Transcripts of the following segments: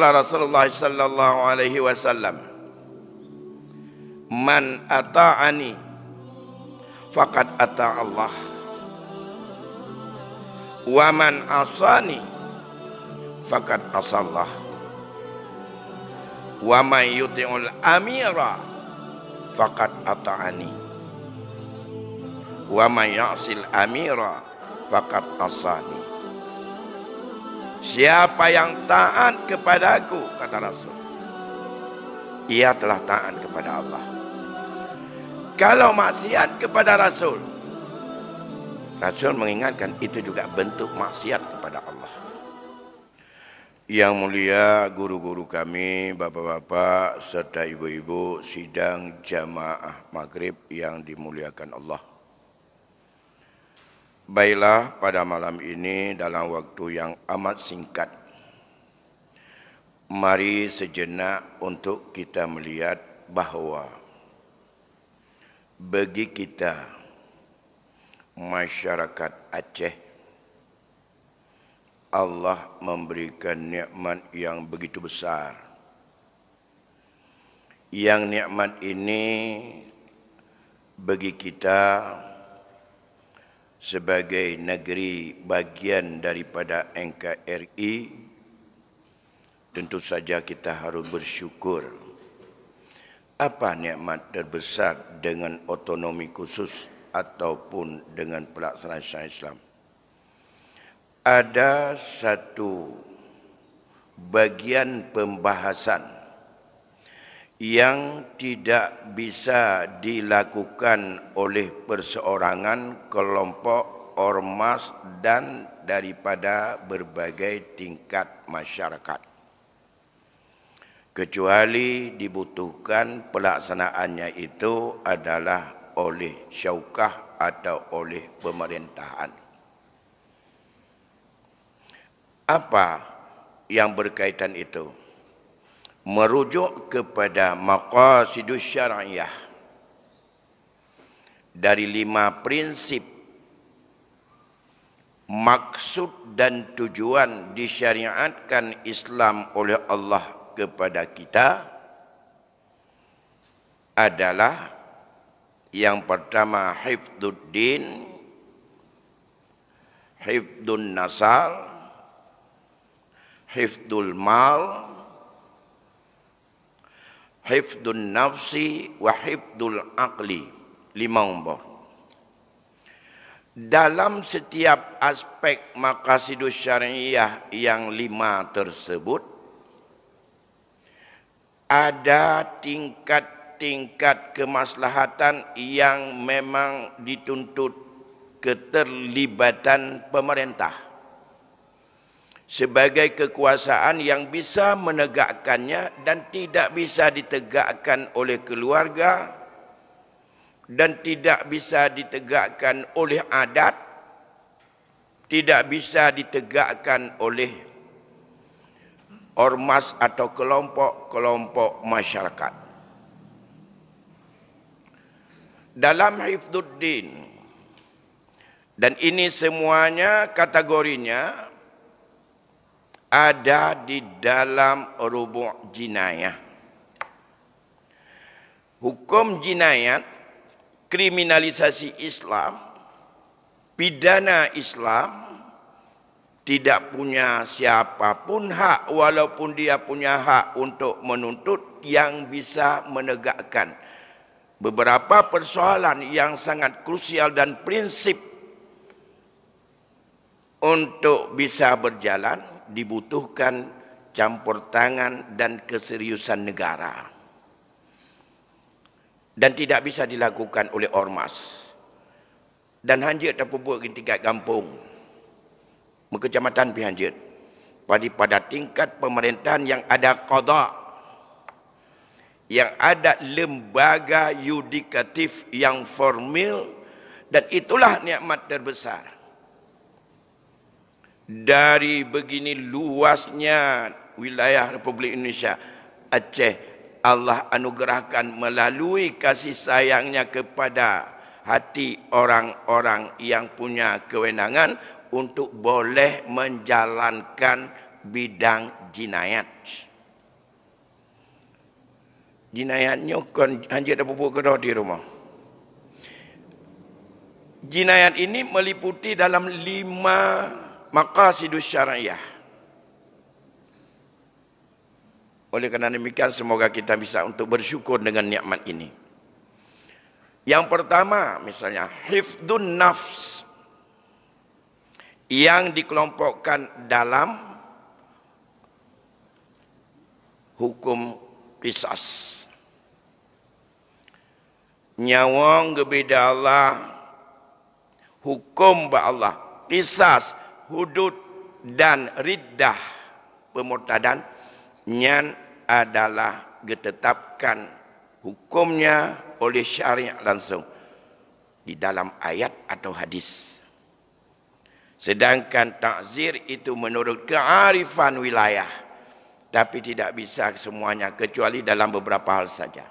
Qala Rasulullah sallallahu alaihi wasallam, man ata'ani faqad ata Allah, wa man asani faqad asallah, wa man yuti'ul amira faqad ata'ani, wa man ya'sil amira faqad asani. Siapa yang taat kepadaku, kata Rasul, ia telah taat kepada Allah. Kalau maksiat kepada Rasul, Rasul mengingatkan itu juga bentuk maksiat kepada Allah. Yang mulia guru-guru kami, bapak-bapak serta ibu-ibu sidang jamaah maghrib yang dimuliakan Allah. Baiklah, pada malam ini dalam waktu yang amat singkat, mari sejenak untuk kita melihat bahawa bagi kita masyarakat Aceh, Allah memberikan nikmat yang begitu besar. Yang nikmat ini bagi kita sebagai negeri bagian daripada NKRI, tentu saja kita harus bersyukur. Apa nikmat terbesar dengan otonomi khusus ataupun dengan pelaksanaan syariat Islam? Ada satu bagian pembahasan yang tidak bisa dilakukan oleh perseorangan, kelompok, ormas dan daripada berbagai tingkat masyarakat, kecuali dibutuhkan pelaksanaannya itu adalah oleh syaukah atau oleh pemerintahan. Apa yang berkaitan itu? Merujuk kepada maqasidus syar'iyah dari 5 prinsip maksud dan tujuan disyariatkan Islam oleh Allah kepada kita adalah yang pertama hifdzuddin, hifdzun nasal, hifdzul mal, hifdzun nafsi wa hifdzul aqli. 5 umbah. Dalam setiap aspek maqasidus syariah yang 5 tersebut, ada tingkat-tingkat kemaslahatan yang memang dituntut keterlibatan pemerintah sebagai kekuasaan yang bisa menegakkannya dan tidak bisa ditegakkan oleh keluarga dan tidak bisa ditegakkan oleh adat, tidak bisa ditegakkan oleh ormas atau kelompok-kelompok masyarakat. Dalam hifdzuddin, dan ini semuanya kategorinya ada di dalam rubu' jinayah. Hukum jinayat, kriminalisasi Islam, pidana Islam, tidak punya siapapun hak, walaupun dia punya hak untuk menuntut, yang bisa menegakkan beberapa persoalan yang sangat krusial dan prinsip untuk bisa berjalan. Dibutuhkan campur tangan dan keseriusan negara, dan tidak bisa dilakukan oleh ormas dan hanjit terpupuk di tingkat kampung, kecamatan pi hanjit. Pada tingkat pemerintahan yang ada qada, yang ada lembaga yudikatif yang formal, dan itulah nikmat terbesar. Dari begini luasnya wilayah Republik Indonesia Aceh, Allah anugerahkan melalui kasih sayangnya kepada hati orang-orang yang punya kewenangan untuk boleh menjalankan bidang jinayat. Jinayatnya kan hanya ada pupuk kedah di rumah. Jinayat ini meliputi dalam 5 maqasidus syariah. Oleh kerana demikian semoga kita bisa untuk bersyukur dengan nikmat ini. Yang pertama misalnya hifdun nafs yang dikelompokkan dalam hukum qisas. Nyawa ngebeda Allah, hukum ba Allah, qisas, hudud dan riddah pemurtadan nyan adalah ditetapkan hukumnya oleh syariat langsung di dalam ayat atau hadis. Sedangkan takzir itu menurut kearifan wilayah, tapi tidak bisa semuanya kecuali dalam beberapa hal saja.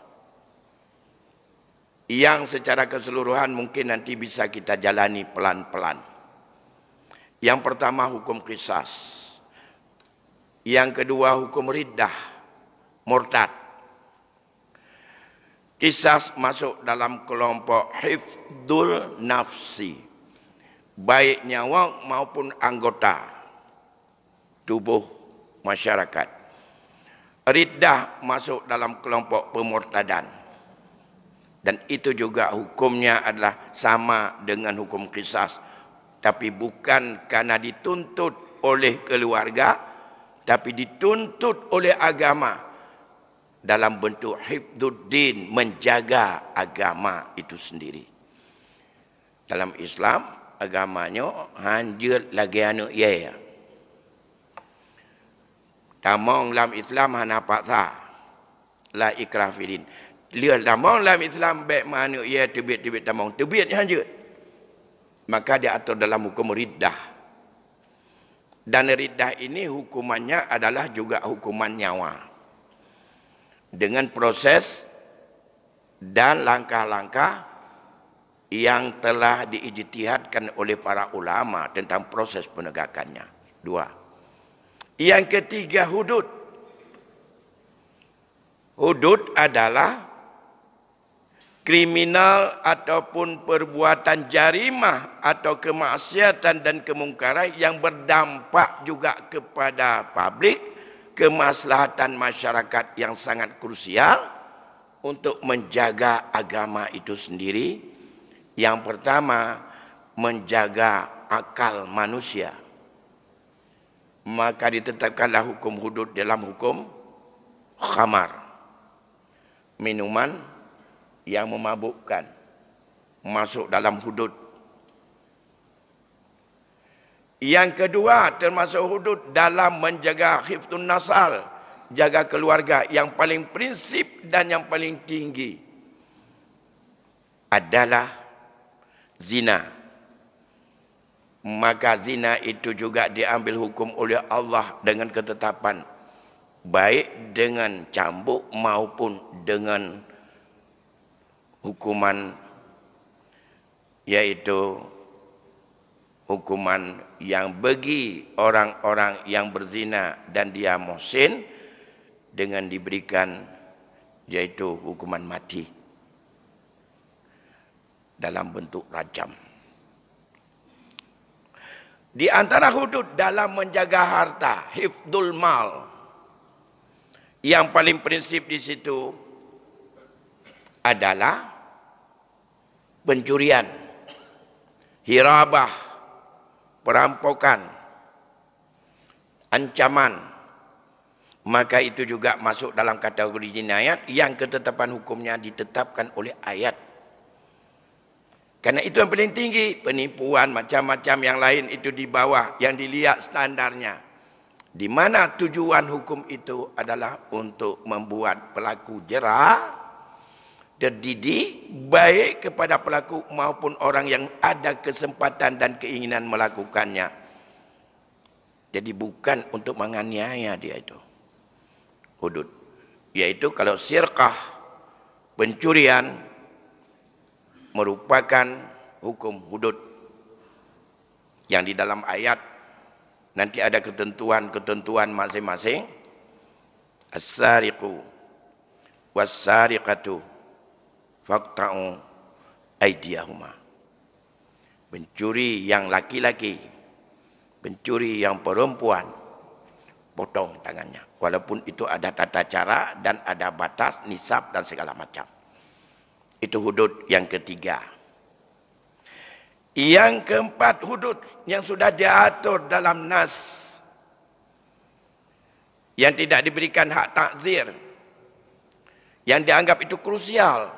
Yang secara keseluruhan mungkin nanti bisa kita jalani pelan-pelan. Yang pertama hukum qisas. Yang kedua hukum riddah, murtad. Qisas masuk dalam kelompok hifdul nafsi, baik nyawa maupun anggota tubuh masyarakat. Riddah masuk dalam kelompok pemurtadan. Dan itu juga hukumnya adalah sama dengan hukum qisas. Tapi bukan karena dituntut oleh keluarga, tapi dituntut oleh agama dalam bentuk hifdzuddin, menjaga agama itu sendiri. Dalam Islam, agamanya hanjir lagi anu ya. Tamong dalam Islam hana paksa, la ikrah filin. Lihat tamong dalam Islam baik mana ya tebit-tebit tamong, tebit hanjir. Maka dia atur dalam hukum riddah. Dan riddah ini hukumannya adalah juga hukuman nyawa. Dengan proses dan langkah-langkah yang telah diijtihadkan oleh para ulama tentang proses penegakannya. 2. Yang ketiga hudud. Hudud adalah kriminal ataupun perbuatan jarimah atau kemaksiatan dan kemungkaran yang berdampak juga kepada publik, kemaslahatan masyarakat yang sangat krusial untuk menjaga agama itu sendiri. Yang pertama, menjaga akal manusia. Maka ditetapkanlah hukum hudud dalam hukum khamar, minuman yang memabukkan, masuk dalam hudud. Yang kedua termasuk hudud dalam menjaga hifdun nasal, jaga keluarga. Yang paling prinsip dan yang paling tinggi adalah zina. Maka zina itu juga diambil hukum oleh Allah dengan ketetapan, baik dengan cambuk maupun dengan hukuman, yaitu hukuman yang bagi orang-orang yang berzina dan dia muhsin dengan diberikan, yaitu hukuman mati dalam bentuk rajam. Di antara hudud dalam menjaga harta, hifdul mal, yang paling prinsip di situ adalah pencurian, hirabah, perampokan, ancaman. Maka itu juga masuk dalam kategori jinayat yang ketetapan hukumnya ditetapkan oleh ayat. Karena itu yang paling tinggi. Penipuan macam-macam yang lain itu di bawah, yang dilihat standarnya. Di mana tujuan hukum itu adalah untuk membuat pelaku jera, terdidik, baik kepada pelaku maupun orang yang ada kesempatan dan keinginan melakukannya. Jadi bukan untuk menganiaya dia itu. Hudud. Yaitu kalau sirqah, pencurian, merupakan hukum hudud. Yang di dalam ayat nanti ada ketentuan-ketentuan masing-masing. As-sariqu was-sariqatu faqta'u aydiyahuma. Pencuri yang laki-laki, pencuri yang perempuan, potong tangannya. Walaupun itu ada tata cara dan ada batas, nisab dan segala macam. Itu hudud yang ketiga. Yang keempat, hudud yang sudah diatur dalam nas, yang tidak diberikan hak takzir, yang dianggap itu krusial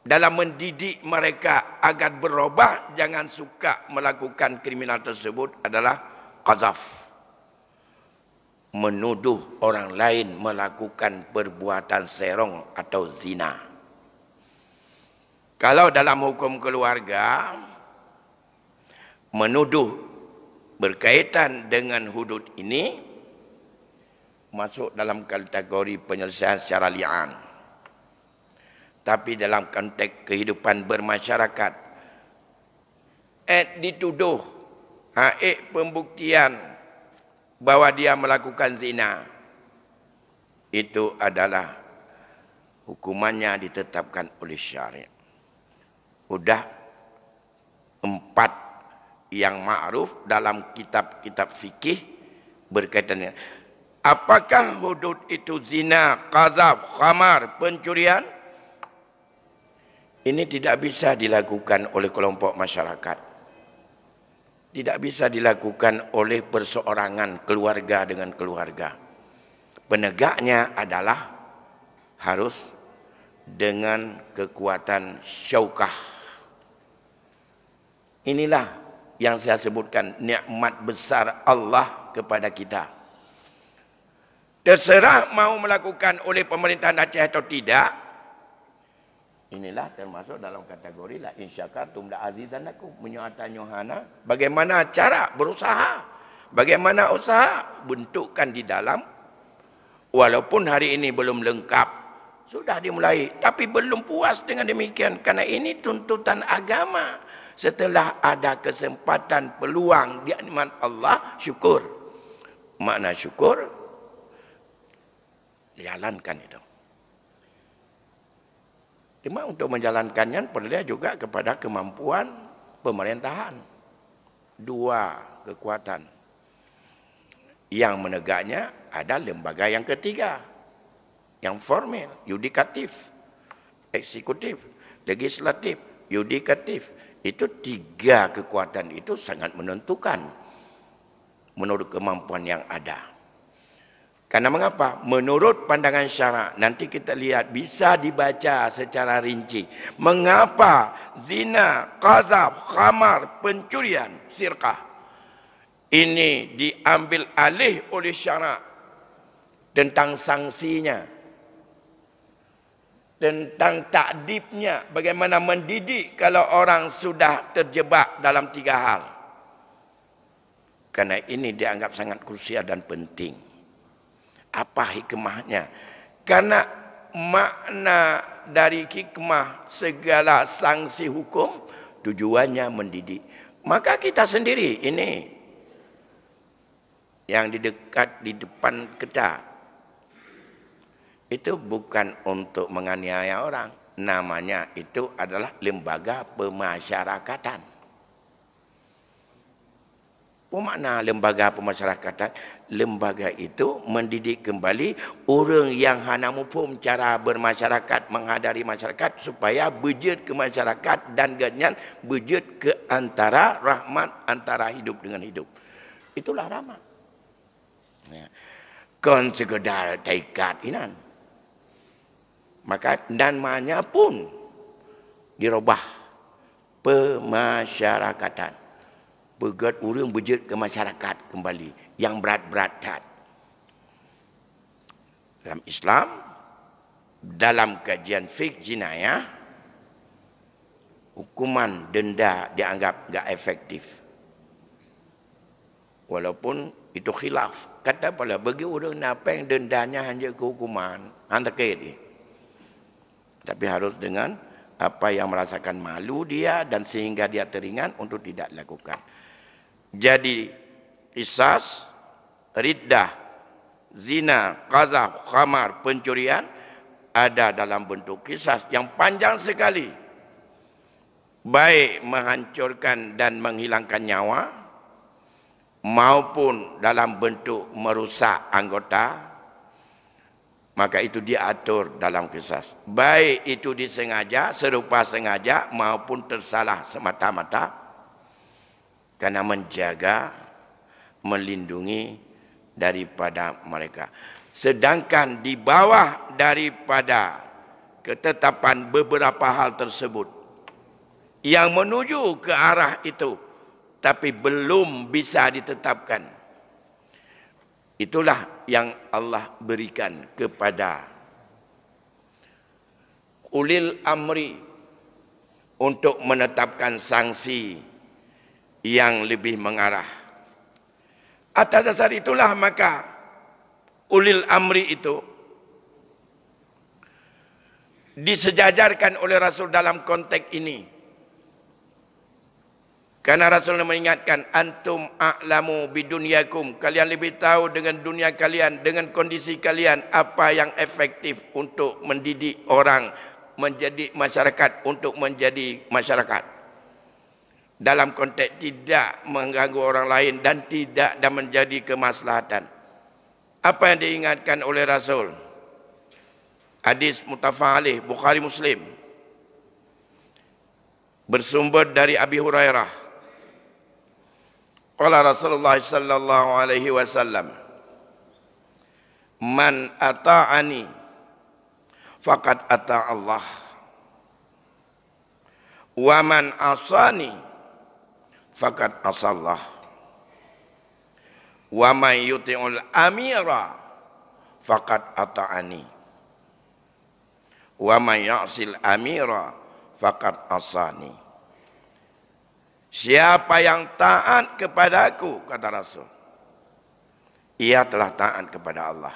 dalam mendidik mereka agar berubah, jangan suka melakukan kriminal tersebut, adalah qazaf. Menuduh orang lain melakukan perbuatan serong atau zina. Kalau dalam hukum keluarga, menuduh berkaitan dengan hudud ini masuk dalam kategori penyelesaian secara li'an. Tapi dalam konteks kehidupan bermasyarakat, dituduh, pembuktian bahwa dia melakukan zina, itu adalah hukumannya ditetapkan oleh syariat. Sudah 4 yang ma'ruf dalam kitab-kitab fikih berkaitan dengan apakah hudud itu zina, qazaf, khamar, pencurian. Ini tidak bisa dilakukan oleh kelompok masyarakat. Tidak bisa dilakukan oleh perseorangan, keluarga dengan keluarga. Penegaknya adalah harus dengan kekuatan syaukah. Inilah yang saya sebutkan nikmat besar Allah kepada kita. Terserah mau melakukan oleh pemerintahan Aceh atau tidak. Inilah termasuk dalam kategori la in syakartum la azizannakum, menyuatanyuhana. Bagaimana cara berusaha? Bagaimana usaha? Bentukkan di dalam. Walaupun hari ini belum lengkap, sudah dimulai, tapi belum puas dengan demikian, karena ini tuntutan agama. Setelah ada kesempatan, peluang, nikmat Allah, syukur. Makna syukur, jalankan itu. Cuma untuk menjalankannya perlu juga kepada kemampuan pemerintahan. 2 kekuatan. Yang menegaknya ada lembaga yang ketiga, yang formal, yudikatif, eksekutif, legislatif, yudikatif. Itu 3 kekuatan itu sangat menentukan menurut kemampuan yang ada. Karena mengapa? Menurut pandangan syarak, nanti kita lihat bisa dibaca secara rinci. Mengapa zina, qazaf, khamar, pencurian, sirqah ini diambil alih oleh syarak tentang sanksinya, tentang takdibnya, bagaimana mendidik kalau orang sudah terjebak dalam 3 hal. Karena ini dianggap sangat krusial dan penting. Apa hikmahnya? Karena makna dari hikmah segala sanksi hukum tujuannya mendidik. Maka kita sendiri ini yang di depan kita itu bukan untuk menganiaya orang. Namanya itu adalah lembaga pemasyarakatan. Apa makna lembaga pemasyarakatan? Lembaga itu mendidik kembali orang yang hana mupum cara bermasyarakat, menghadari masyarakat supaya bejut ke masyarakat dan ganyan bejut ke antara rahmat antara hidup dengan hidup. Itulah rahmat. Ya. Kon sekedar taikat inan. Maka namanya pun dirubah pemasyarakatan. Begat orang bejut ke masyarakat kembali yang berat-berat. Dalam Islam, dalam kajian fiqh jinayah, hukuman denda dianggap enggak efektif. Walaupun itu khilaf. Kata pula bagi orang apa yang dendanya hanya ke hukuman, hanya ke. Tapi harus dengan apa yang merasakan malu dia dan sehingga dia teringat untuk tidak lakukan. Jadi qisas, riddah, zina, qazaf, khamar, pencurian ada dalam bentuk kisah yang panjang sekali, baik menghancurkan dan menghilangkan nyawa maupun dalam bentuk merusak anggota, maka itu diatur dalam kisah. Baik itu disengaja, serupa sengaja maupun tersalah semata-mata, karena menjaga, melindungi daripada mereka. Sedangkan di bawah daripada ketetapan beberapa hal tersebut yang menuju ke arah itu, tapi belum bisa ditetapkan, itulah yang Allah berikan kepada ulil amri untuk menetapkan sanksi yang lebih mengarah. Atas dasar itulah maka ulil amri itu disejajarkan oleh Rasul dalam konteks ini. Karena Rasul mengingatkan, antum a'lamu bidunyakum, kalian lebih tahu dengan dunia kalian, dengan kondisi kalian, apa yang efektif untuk mendidik orang menjadi masyarakat, untuk menjadi masyarakat. Dalam konteks tidak mengganggu orang lain dan tidak dan menjadi kemaslahatan. Apa yang diingatkan oleh Rasul? Hadis muttafaq alaih, Bukhari Muslim, bersumber dari Abi Hurairah. Qala Rasulullah sallallahu alaihi wasallam, man ata'ani faqad ata' Allah, wa man asani faqad asallah, wa man yuti'ul amira faqad ata'ani, wa man ya'sil amira faqad asani. Siapa yang taat kepadaku, kata Rasul, ia telah taat kepada Allah.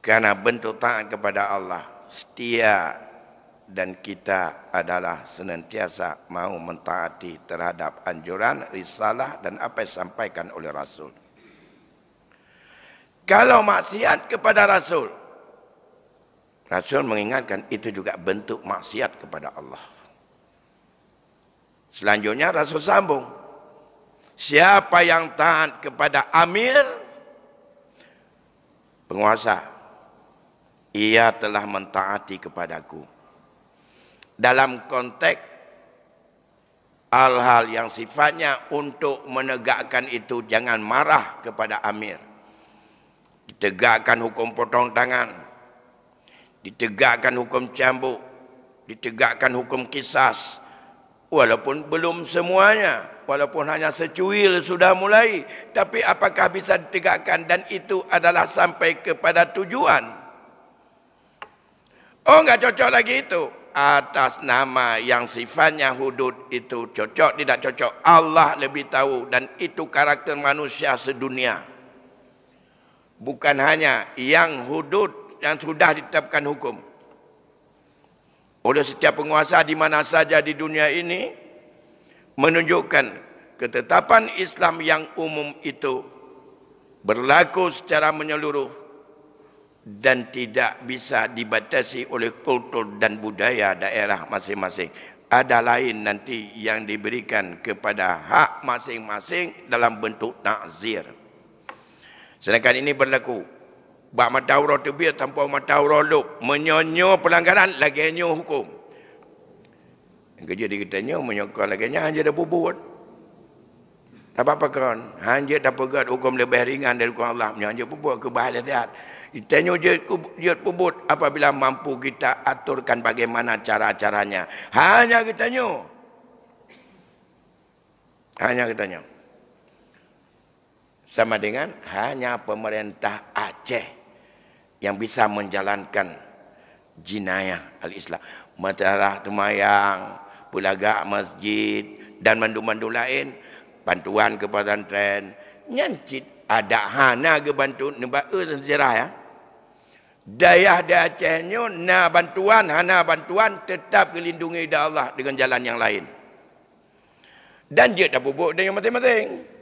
Karena bentuk taat kepada Allah setia, dan kita adalah senantiasa mau mentaati terhadap anjuran, risalah dan apa yang disampaikan oleh Rasul. Kalau maksiat kepada Rasul, Rasul mengingatkan itu juga bentuk maksiat kepada Allah. Selanjutnya Rasul sambung, siapa yang taat kepada amir, penguasa, ia telah mentaati kepadaku. Dalam konteks hal-hal yang sifatnya untuk menegakkan itu, jangan marah kepada amir. Ditegakkan hukum potong tangan, ditegakkan hukum cambuk, ditegakkan hukum kisas. Walaupun belum semuanya, walaupun hanya secuil sudah mulai, tapi apakah bisa ditegakkan dan itu adalah sampai kepada tujuan? Oh, enggak cocok lagi itu. Atas nama yang sifatnya hudud itu cocok, tidak cocok, Allah lebih tahu, dan itu karakter manusia sedunia. Bukan hanya yang hudud yang sudah ditetapkan hukum oleh setiap penguasa di mana saja di dunia ini, menunjukkan ketetapan Islam yang umum itu berlaku secara menyeluruh dan tidak bisa dibatasi oleh kultur dan budaya daerah masing-masing. Ada lain nanti yang diberikan kepada hak masing-masing dalam bentuk takzir. Sedangkan ini berlaku bak matahura terbit tanpa matahura lop, menyonyo pelanggaran lagi nyo hukum. Kerja di kita nyo menyokong lagi nya hanya dah bubut. Tak apa-apa kan, hanya dah pegat hukum lebih ringan dari hukum Allah, hanya bubut ke bahaya sehat. Kita nyo je bubut apabila mampu kita aturkan bagaimana cara-caranya. Hanya kita nyo. Hanya kita nyo. Sama dengan hanya pemerintah Aceh yang bisa menjalankan jinayah al-Islam. Masalah temayang, pelaga masjid dan mandu-mandu lain, bantuan ke pesantren, nyancit ada hana ke bantu nebak sejarah ya. Dayah di Acehnya na bantuan, hana bantuan tetap dilindungi oleh Allah dengan jalan yang lain. Dan dia dah bubuk dengan masing-masing.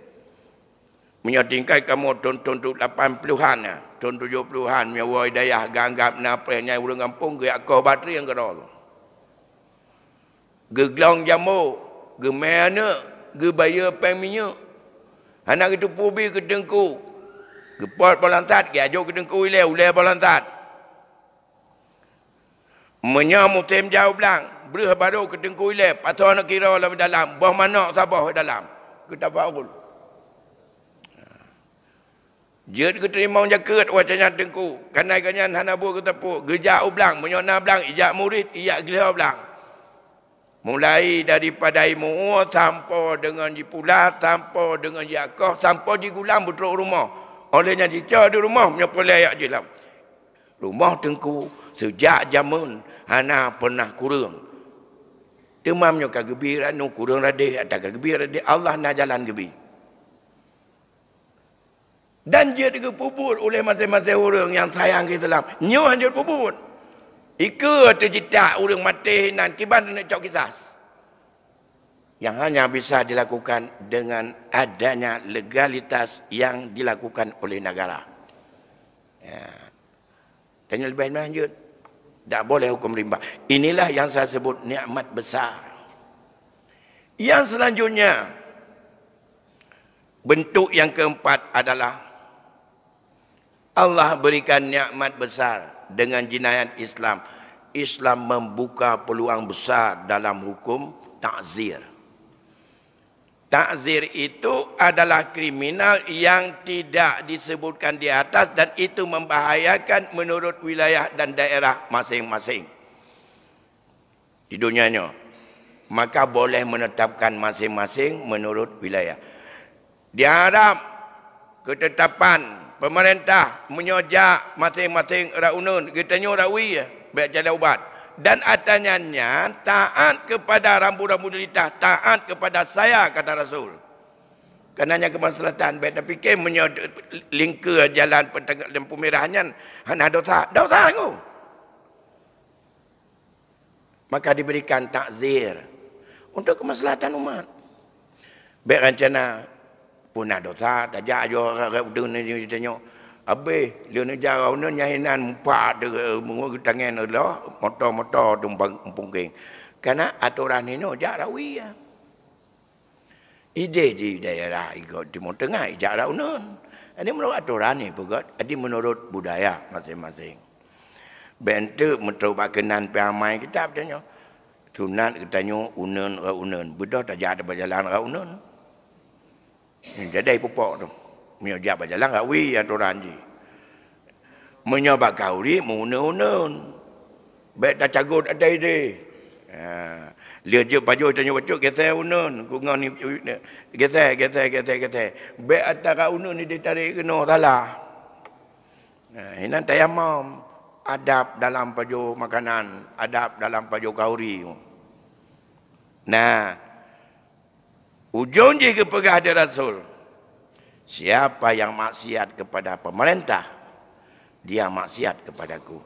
Menyatingkai kamu tonton 80-an ya, tahun 70-an, nyawa hidayah ganggap napa yang urang kampung ge akau bateri yang kena. Geglong jamu, ge mana, ge bayar peminya. Anak itu pubi ke dengku. Ge pot balantat ge ajo ke dengku ulai balantat. Menyamu tem jauh belang, berah baru ke dengku ulai, patah nak kira dalam, bah mana sabah dalam. Kita faul. Jad ke terima jaket wacanya dengku. Kanai-kanyan hanabu ke tepuk. Gejak ublang, menyona belang, ijak murid, ijak gila belang. Mulai daripada imu, sampai dengan jipulat, sampai dengan jakoh, sampai di gulam betul rumah. Olehnya jika di rumah, menyapa layak jelam. Rumah dengku, sejak zaman, hana pernah kurang. Demamnya kegembiraan, kurang radih, ada kegembiraan, Allah nak jalan gebi. Dan dia dikepuput oleh masing-masing orang yang sayang kita dalam. Nyo hanya puput. Ika atau jitak orang mati nan kiban nak cok kisas. Yang hanya bisa dilakukan dengan adanya legalitas yang dilakukan oleh negara. Ya. Tanya lebih lanjut. Tak boleh hukum rimba. Inilah yang saya sebut nikmat besar. Yang selanjutnya, bentuk yang keempat adalah Allah berikan nikmat besar dengan jinayat Islam. Islam membuka peluang besar dalam hukum ta'zir. Ta'zir itu adalah kriminal yang tidak disebutkan di atas dan itu membahayakan menurut wilayah dan daerah masing-masing. Di dunianya. Maka boleh menetapkan masing-masing menurut wilayah. Di Arab, ketetapan pemerintah menyojak masing-masing raunun, kitanya rawi baik jalan ubat. Dan atasnya taat kepada rambu-rambu jelitah, taat kepada saya, kata Rasul. Karenanya kemaslahatan baik tapi ke lingkar jalan lampu merahnya hana dosa aku. Maka diberikan takzir untuk kemaslahatan umat. Baik rencana punah dosa, dajak jo dunia ni tanya. Habis dia ni jarau ni nyahinan empat mengugut tangan Allah, motor-motor tumpang pungking. Karena aturan ini jak rawi ya. Ide di daerah ikut Timur Tengah jak raunan. Ini menurut aturan ni pegat, ini menurut budaya masing-masing. Bentuk menurut kenan peramai kita bertanya. Sunat katanya unen. Bedah tak jadi berjalan raunan. Jadi pupuk tu. Menyajak berjalan rawi aturan je. Menyabak kauri unen. Baik tak cagut ada ide. Lihat je baju tanya bacuk geser unen. Kungan ni geser. Baik antara unen ni ditarik kena salah. Ini tayamam. Adab dalam baju makanan. Adab dalam baju kauri. Nah, ujung je kepada hadis Rasul. Siapa yang maksiat kepada pemerintah, dia maksiat kepadaku.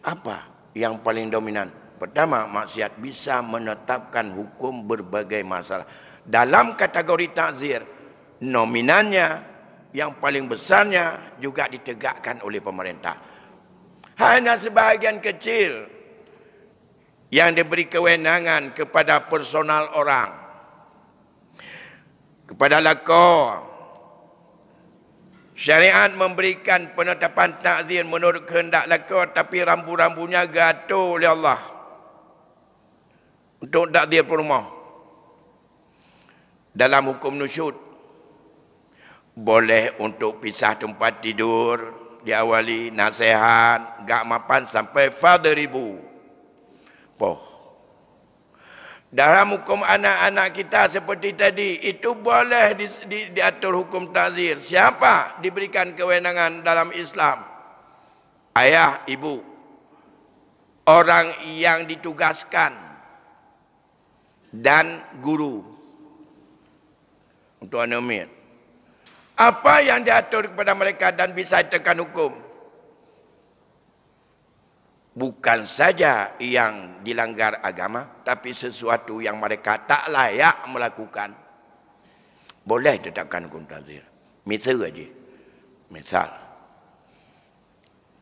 Apa yang paling dominan? Pertama, maksiat bisa menetapkan hukum berbagai masalah. Dalam kategori takzir, nominannya yang paling besarnya juga ditegakkan oleh pemerintah. Hanya sebahagian kecil yang diberi kewenangan kepada personal orang, kepada lakor. Syariat memberikan penetapan takzir menurut kehendak lakor, tapi rambu-rambunya gatul oleh Allah untuk takzir rumah. Dalam hukum nusyud, boleh untuk pisah tempat tidur, diawali nasihat, gak mapan sampai fadribu. Dalam hukum anak-anak kita seperti tadi, itu boleh diatur hukum takzir. Siapa diberikan kewenangan dalam Islam? Ayah, ibu. Orang yang ditugaskan. Dan guru. Untuk anak umit. Apa yang diatur kepada mereka dan bisa ditekan hukum? Bukan saja yang dilanggar agama, tapi sesuatu yang mereka tak layak melakukan. Boleh ditetapkan hukum takzir. Misal aja. Misal.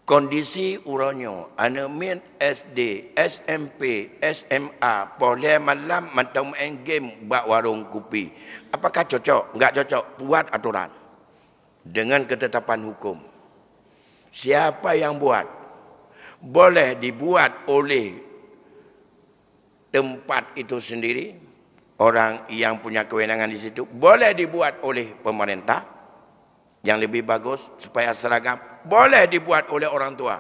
Kondisi uranyo anak SD, SMP, SMA boleh malam macam main game buat warung kopi. Apakah cocok? Enggak cocok. Buat aturan dengan ketetapan hukum. Siapa yang buat? Boleh dibuat oleh tempat itu sendiri, orang yang punya kewenangan di situ. Boleh dibuat oleh pemerintah yang lebih bagus supaya seragam. Boleh dibuat oleh orang tua.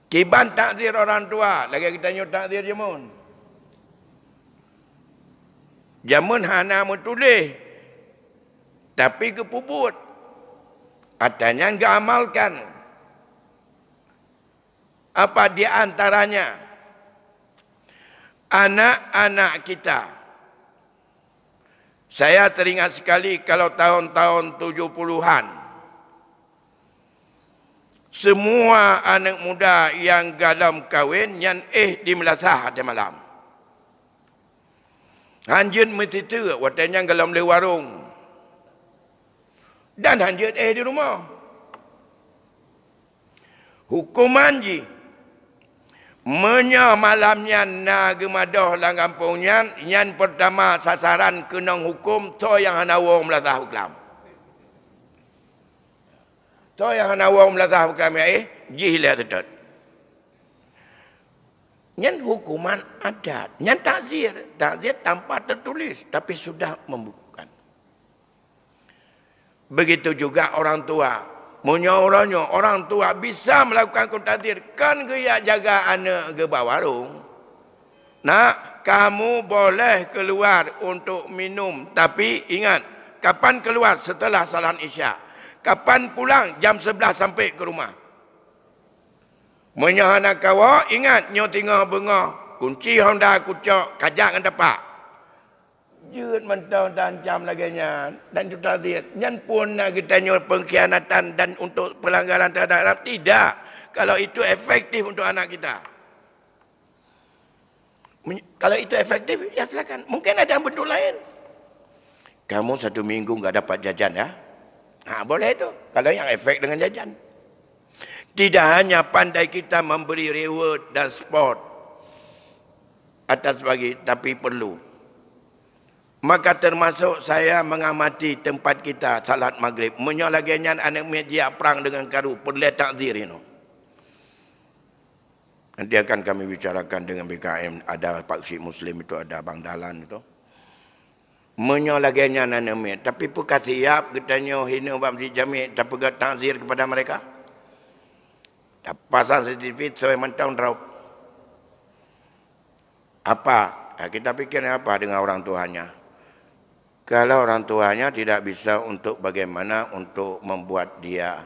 Kiban takzir orang tua. Lagi kita nyok takzir jamun. Jamun hana menulis. Tapi kepubut. Katanya enggak amalkan. Apa di antaranya? Anak-anak kita. Saya teringat sekali kalau tahun-tahun 70-an. Semua anak muda yang galam kahwin yang di melasah ada malam. Hanjun mesti tu watanya galam le warung. Dan hanjun di rumah. Hukuman ji. Menya malamnya na gemadoh lang kampungnya yang pertama sasaran kena hukum to yang hana wong melasah hukum. To yang hana wong melasah hukum jihlah tetap. Yang hukuman adat, yang takzir tanpa tertulis tapi sudah membukukan. Begitu juga orang tua. Menyorongnya orang tua bisa melakukan takzir. Kan dia jaga anak ke warung. Nak, kamu boleh keluar untuk minum. Tapi ingat, kapan keluar? Setelah salat Isya. Kapan pulang? Jam 11 sampai ke rumah. Menyahana kawa, ingat, nyo tinggal bunga. Kunci Honda kucok, kajak kan dapat. Jut mentau dan jam lagi dan juga dia nyan pun kita nyol pengkhianatan dan untuk pelanggaran terhadap tidak. Kalau itu efektif untuk anak kita. Kalau itu efektif ya silakan. Mungkin ada bentuk lain. Kamu 1 minggu enggak dapat jajan ya? Nah, boleh itu. Kalau yang efek dengan jajan. Tidak hanya pandai kita memberi reward dan sport atas bagi, tapi perlu. Maka termasuk saya mengamati tempat kita salat maghrib. Menyalaginya anak media perang dengan karu. Perlu takzir ini. Nanti akan kami bicarakan dengan BKM. Ada Pak Syekh Muslim itu, ada Bang Dalan itu. Menyalaginya anak media. Tapi bukan siap katanya hina Bamsi Jamil. Tapi gak takzir kepada mereka. Pasang sertifikat saya mentang drop. Apa? Kita pikir apa dengan orang tuanya? Kalau orang tuanya tidak bisa untuk bagaimana untuk membuat dia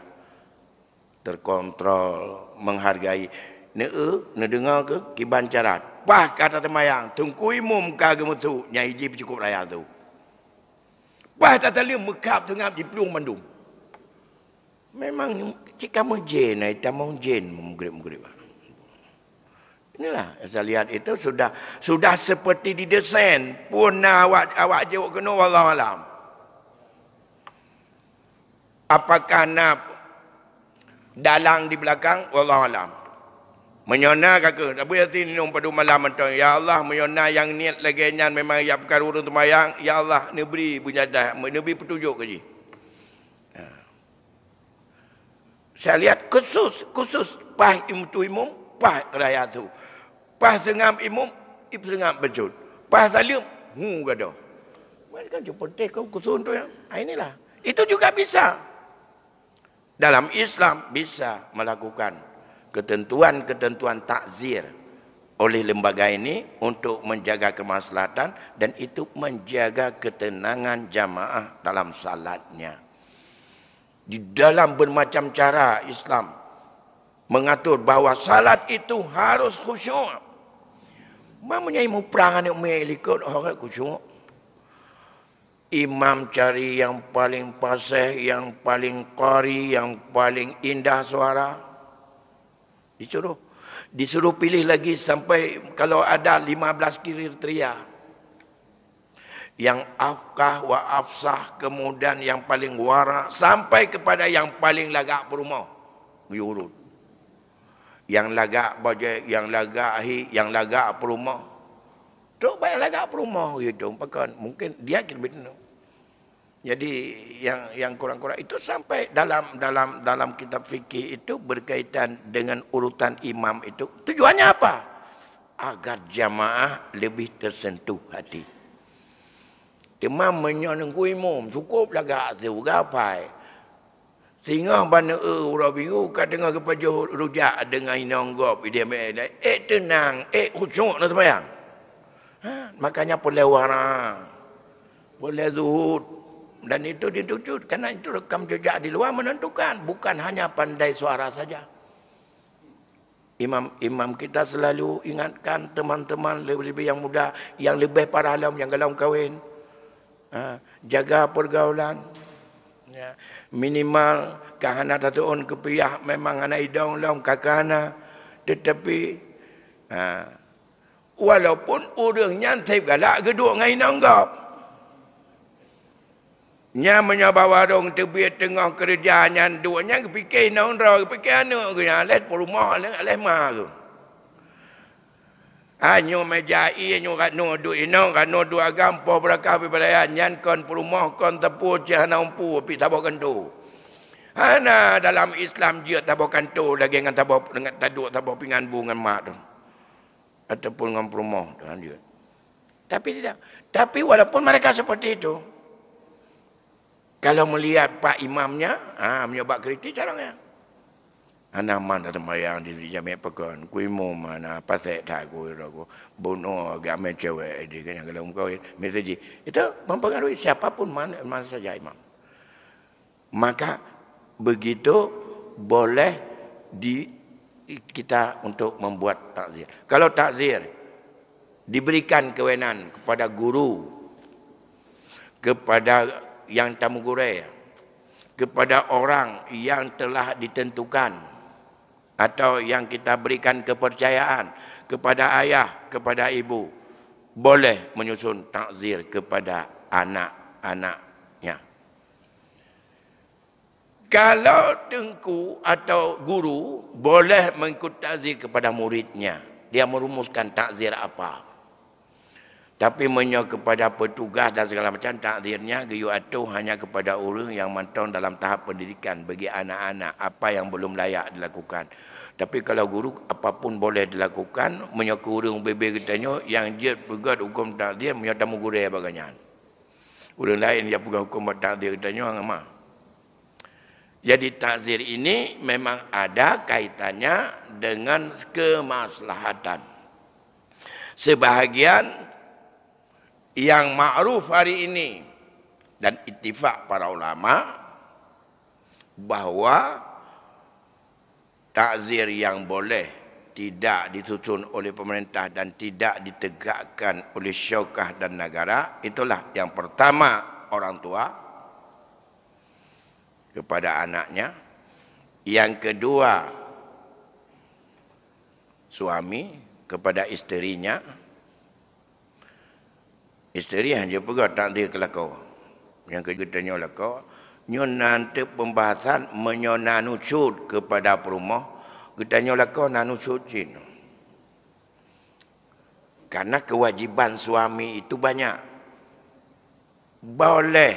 terkontrol, menghargai. Ne dengar ke kiban carat. Pah kata temayang, tungkui mum kagem tu nyai ji cukup raya tu. Pah tata lim mekap tengap di pelung mandum. Memang jika menjen ai tamong jen menggrip-grip. Inilah saya lihat itu sudah seperti didesain pun awak jawab kena wallahu alam. Apakah nak dalang di belakang wallahu alam. Menyona kakak, tapi hati minum pada malam mentang. Ya Allah, menyona yang niat lagi nyan memang ya perkara urun tumayang. Ya Allah, ni beri bunyadah, ni beri petunjuk ke ji. Saya lihat khusus pah imum, pah raya tu. Pas sengam imum, sengam bejut. Pas salim, gadoh. Mereka jumpa kau kusun tu ya. Inilah. Itu juga bisa. Dalam Islam bisa melakukan ketentuan-ketentuan takzir oleh lembaga ini untuk menjaga kemaslahatan dan itu menjaga ketenangan jamaah dalam salatnya. Di dalam bermacam cara Islam mengatur bahawa salat itu harus khusyuk. Mamanya imu perangan yang melikut orang khusyuk. Imam cari yang paling fasih, yang paling qari, yang paling indah suara. Disuruh pilih lagi sampai kalau ada 15 kriteria. yang afkah wa afsah, kemudian yang paling wara, sampai kepada yang paling lagak perumah. Urut. Yang lagak bajai, yang lagak ahi, yang lagak perumah. Tu baik lagak perumah gitu. Mungkin dia kira betul. Jadi yang kurang-kurang itu sampai dalam kitab fikih itu berkaitan dengan urutan imam itu. Tujuannya apa? Agar jamaah lebih tersentuh hati. Temam menyenengku imam cukup lagak segapai. Sehingga bana orang bingung kat dengar kepada rujak dengan inanggop dia tenang, khusyuk nak sembahyang. Makanya boleh wara, boleh zuhud, dan itu dituntut karena itu rekam jejak di luar menentukan, bukan hanya pandai suara saja. Imam kita selalu ingatkan teman-teman lebih-lebih yang muda, yang lebih para alam, yang belum kahwin, jaga pergaulan, ya. Minimal kahana tatuun kepiah memang anak idong long kakana, tetapi walaupun orang nyantip galak geduk ngai nanggap. Nya menyabawa dong tebi tengah kerjanya duanya kepikir nang ro kepikir anu guna let rumah le mah tu. Anyo mejai anyo kanu du ino kanu du agam po berakah belayan nyan kon rumah kon tepu cehana umpu pi tabok kentu. Hana dalam Islam dia tabok kentu lagi dengan tabok dengan taduk tabok pingan bungan mak tu. Ataupun dengan rumah dengan dia. Tapi tidak. Tapi walaupun mereka seperti itu, kalau melihat pak imamnya, menyebab kritik caranya. Anak mana temayang di jamiah pekan, kuimu mana pasal tak aku bunuh agama cewek di kan kalau kawin, mesej itu mempengaruhi siapapun mana saja imam. Maka begitu boleh kita untuk membuat takzir. Kalau takzir diberikan kewenangan kepada guru, kepada yang tamu gurai, kepada orang yang telah ditentukan, atau yang kita berikan kepercayaan kepada ayah, kepada ibu, boleh menyusun takzir kepada anak-anaknya. Kalau tengku atau guru boleh mengikut takzir kepada muridnya, dia merumuskan takzir apa. Tapi kepada petugas dan segala macam takzirnya geyu atuh hanya kepada orang yang mantong dalam tahap pendidikan bagi anak-anak apa yang belum layak dilakukan. Tapi kalau guru apapun boleh dilakukan, orang bebe katanya yang dia pegat hukum takzir tamu guru bagainya. Orang lain dia pegang hukum takzir katanya ngama. Jadi takzir ini memang ada kaitannya dengan kemaslahatan. Sebahagian yang ma'ruf hari ini dan ittifaq para ulama bahawa takzir yang boleh tidak disusun oleh pemerintah dan tidak ditegakkan oleh syaukah dan negara, itulah yang pertama orang tua kepada anaknya, yang kedua suami kepada isterinya. Isteri hanya pegang takdir kelakau. Yang kejutannya lakau, nyon nanti pembahasan menyonanucut kepada perumah, ketanya lakau nanucut cin. Karena kewajiban suami itu banyak. Boleh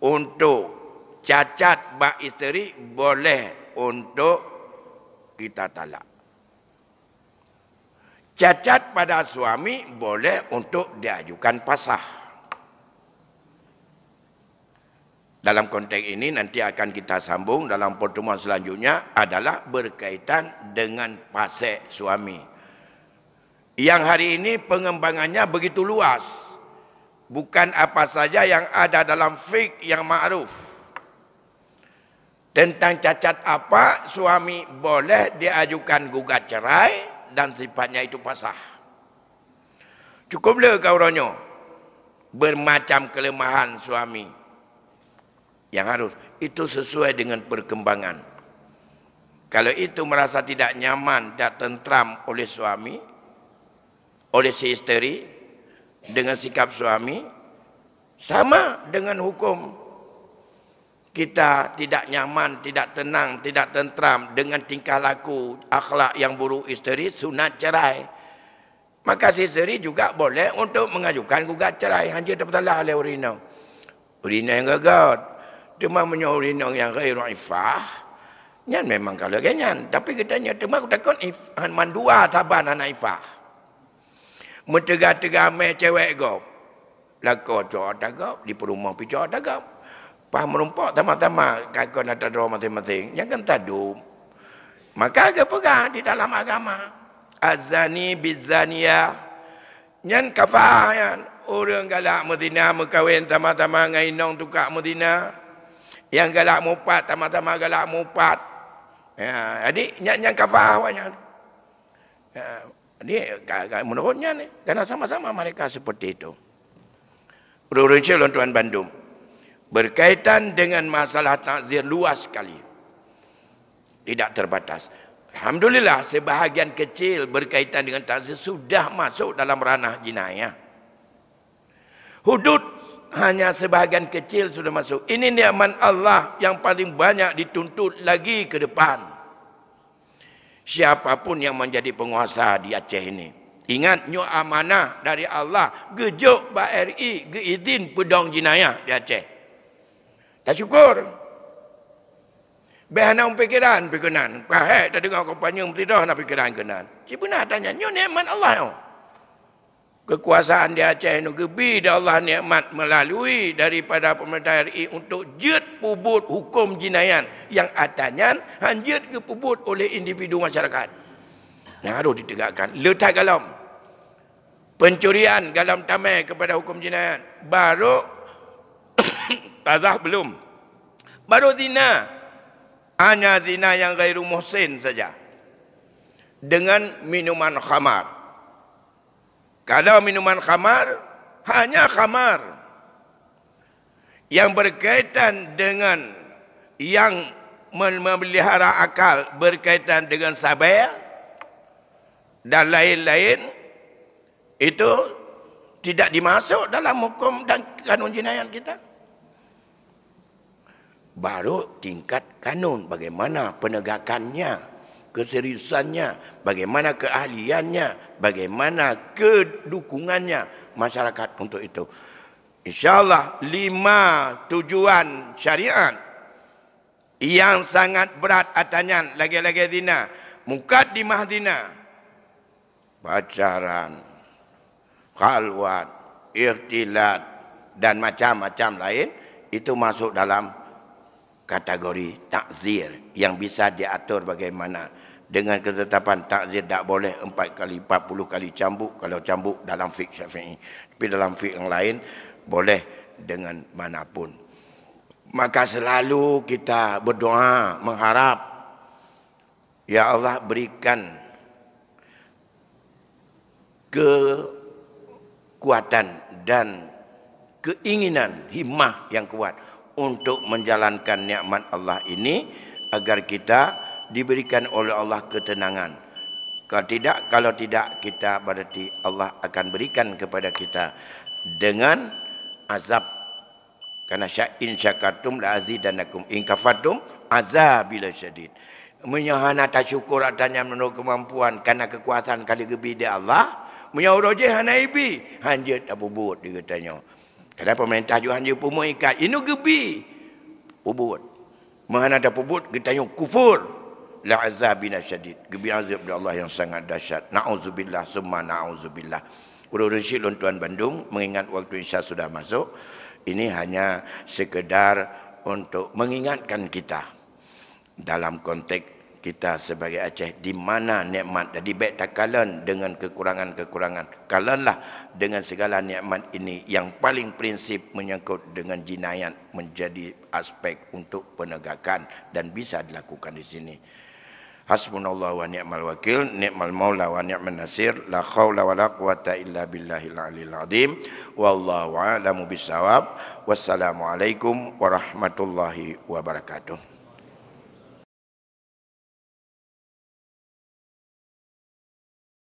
untuk cacat bak isteri, boleh untuk kita talak. Cacat pada suami boleh untuk diajukan pasah. Dalam konteks ini nanti akan kita sambung dalam pertemuan selanjutnya adalah berkaitan dengan pasal suami. Yang hari ini pengembangannya begitu luas. Bukan apa saja yang ada dalam fiqh yang ma'ruf. Tentang cacat apa suami boleh diajukan gugat cerai dan sifatnya itu pasah. Cukuplah kauranyo bermacam kelemahan suami yang harus itu sesuai dengan perkembangan. Kalau itu merasa tidak nyaman, tidak tentram oleh suami, oleh si isteri, dengan sikap suami sama dengan hukum kita tidak nyaman, tidak tenang, tidak tentram dengan tingkah laku akhlak yang buruk isteri, sunat cerai. Maka si isteri juga boleh untuk mengajukan gugat cerai. Hanya dapat salah oleh urina. Urina yang gagal. Cuma punya urina yang ghairu ifah. Nyan memang kalau ganyan. Tapi katanya cuma aku takut mandua saban anak ifah. Mentegak-tegak me cewek go. Lako cowok tagap di perumah pi cowok tagap. Paham merumpok sama-sama kakak nak tahu masing-masing. Yang kan tadu. Maka agak pegang di dalam agama. Azani bizania. Yang kafah yang orang galak Medina berkahwin sama-sama dengan inong tukak Medina. Yang galak mupat sama-sama galak mupat. Ya, jadi yang kafah awaknya. Ya, jadi menurutnya ni karena sama-sama mereka seperti itu. Bro-bro Tuan Bandung. Berkaitan dengan masalah takzir luas sekali. Tidak terbatas. Alhamdulillah sebahagian kecil berkaitan dengan takzir sudah masuk dalam ranah jinayah. Hudud hanya sebahagian kecil sudah masuk. Ini nikmat Allah yang paling banyak dituntut lagi ke depan. Siapapun yang menjadi penguasa di Aceh ini. Ingat, nyu amanah dari Allah. Gejuk BRI, geizin pedang jinayah di Aceh. Tak syukur. Behana pikiran, pikiran. Kahek dah dengar kompanya tidak nak pikiran kenan. Cik benar tanya, nyu nikmat Allah yo. Kekuasaan di Aceh itu gebi dah Allah nikmat melalui daripada pemerintah RI untuk jet pubut hukum jinayah yang adanya hanjut ke pubut oleh individu masyarakat. Yang harus ditegakkan. Letak galam. Pencurian galam tamai kepada hukum jinayah. Baru tazah belum. Baru zina. Hanya zina yang ghairu muhsin saja. Dengan minuman khamar. Kalau minuman khamar, hanya khamar. Yang berkaitan dengan yang memelihara akal berkaitan dengan sabar dan lain-lain, itu tidak dimasuk dalam hukum dan kanun jinayah kita. Baru tingkat kanun, bagaimana penegakannya, keseriusannya, bagaimana keahliannya, bagaimana kedukungannya masyarakat untuk itu. InsyaAllah 5 tujuan syariat yang sangat berat atasnya lagi-lagi zina, mukaddimah zina, pacaran, khalwat, ikhtilat dan macam-macam lain, itu masuk dalam kategori takzir yang bisa diatur bagaimana. Dengan ketetapan takzir tak boleh 4 kali 40 kali cambuk kalau cambuk dalam fiqh Syafi'i. Tapi dalam fiqh yang lain boleh dengan manapun. Maka selalu kita berdoa mengharap ya Allah berikan kekuatan dan keinginan himmah yang kuat untuk menjalankan nikmat Allah ini agar kita diberikan oleh Allah ketenangan. Kalau tidak kita berarti Allah akan berikan kepada kita dengan azab. Karena in syakartum la azidannakum in kafartum azabil syadid. Menyahana tak syukur adanya menurut kemampuan karena kekuasaan kali gebi dia Allah. Menyauroje hanaibi hanjut abu buat dia katanya. Kalau pemerintah juga hanya pumuk ikat. Ini gebi. Pubut. Mana ada pubut, kita tanya kufur. La azabina syadid. Gebi azab dari Allah yang sangat dahsyat. Na'udzubillah, summa na'udzubillah. Urus Syilun Tuan Bandung, mengingat waktu Isya sudah masuk. Ini hanya sekedar untuk mengingatkan kita. Dalam konteks kita sebagai Aceh, di mana nikmat. Jadi baik tak kalan dengan kekurangan-kekurangan. Kalanlah dengan segala nikmat ini yang paling prinsip menyangkut dengan jinayat menjadi aspek untuk penegakan dan bisa dilakukan di sini. Hasbunallah wa ni'mal wakil, ni'mal maula wa ni'man nasir, la khawla wa la quwata illa billahil aliyil azim. Wallahu a'lamu bissawab. Wassalamualaikum warahmatullahi wabarakatuh.